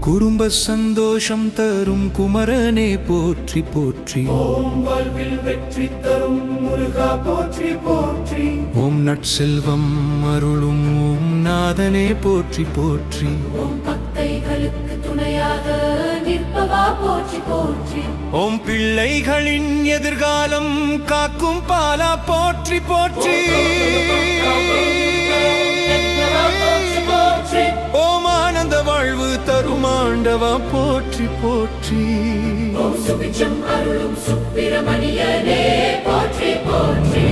குடும்ப சந்தோஷம் தரும் குமரனே போற்றி போற்றி. ஓம் வாழ்வில் வெற்றி தரும் முருகா போற்றி போற்றி. ஓம் நற்செல்வம் அருளும் ஓம் நாதனே போற்றி போற்றி. ஓம் பக்தைகளுக்கு துணையாக நிற்பவா போற்றி போற்றி. ஓம் பிள்ளைகளின் எதிர்காலம் காக்கும் பாலா போற்றி போற்றி. ஓம் ஆனந்த வாழ்வு தருமாண்டவா போற்றி போற்றி. ஓம் சுபிட்சம் அருளும் சுப்பிரமணியனே போற்றி போற்றி.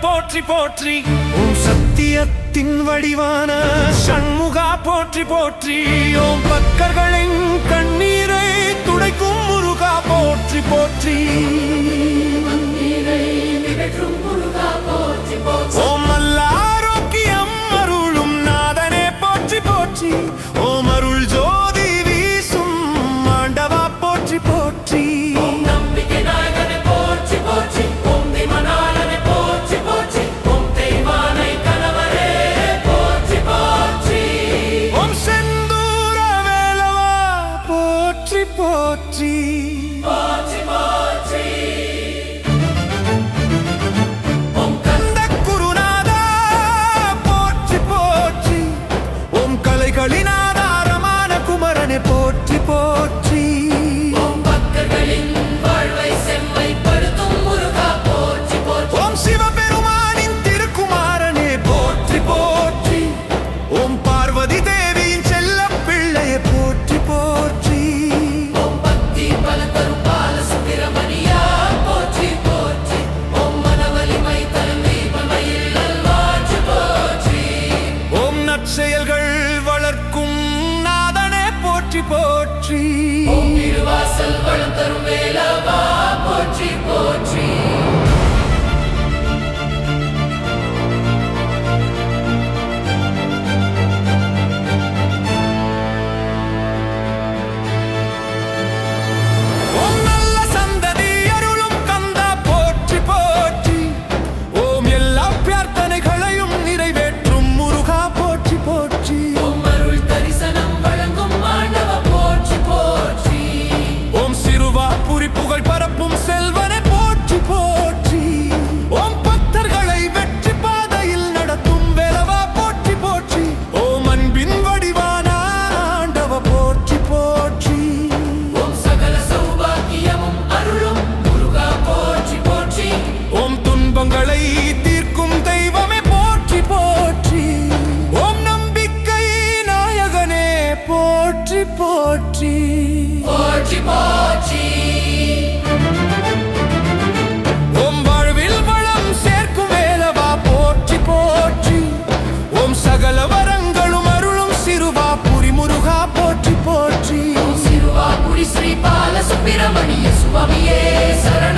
போற்றி போற்றி. ஓம் சத்தியத்தின் வடிவான சண்முகா போற்றி போற்றி. ஓம் பக்தர்களின் கண்ணீரை துடைக்கும் முருகா போற்றி போற்றி. ஓம் நல்ல ஆரோக்கியம் அருளும் நாதனே போற்றி போற்றி. ஓம் அருள் ஜோதி வீசும் ஆண்டவா போற்றி போற்றி. போற்றி போற்றி போற்றி. ஓம் கந்த குருநாதா போற்றி போற்றி. ஓம் கலைகளின் ஆதாரமான குமரனே போற்றி போற்றி. ஓம் பக்தர்களின் வாழ்வை செம்மைப்படுத்தும் முருகா போற்றி போற்றி. ஓம் சிவபெருமானின் திருக்குமாரனே போற்றி போற்றி. ஓம் பார்வதி தேவியின் செல்ல பிள்ளையே போற்றி போற்றி. செயல்கள் வளர்க்கும் நாதனே போற்றி போற்றி. ஓம் திருவாசல் வளம் தரும் வேலவா போற்றி போற்றி. ஓம் நல்ல சந்ததி அருளும் கந்தா போற்றி போற்றி. ஓம் எல்லா பிரார்த்தனைகளையும் நிறைவேற்றும் முருகா போற்றி போற்றி. ஓம் அருள் தரிசனம் வழங்கும் ஆண்டவா போற்றி போற்றி. ஓம் சிறுவாபுரி புகழ் பரப்பும் செல்வனே போற்றி போற்றி. ஓம் பக்தர்களை வெற்றி பாதையில் நடத்தும் வேலவா போற்றி போற்றி. ஓம் அன்பின் வடிவான ஆண்டவா போற்றி போற்றி. ஓம் சகல சௌபாக்கியமும் அருளும் முருகா போற்றி போற்றி. ஓம் துன்பங்களை தீர்க்கும் தெய்வமே போற்றி போற்றி. ஓம் நம்பிக்கை நாயகனே போற்றி போற்றி போற்றி போற்றி. ஓம் வாழ்வில் வளம் சேர்க்கும் வேலவா போற்றி போற்றி. ஓம் சகல வரங்களும் அருளும் சிறுவாபுரி முருகா போற்றி போற்றி. ஓம் சிறுவாபுரி ஸ்ரீ பால சுப்பிரமணிய சுவாமியே சரணம்.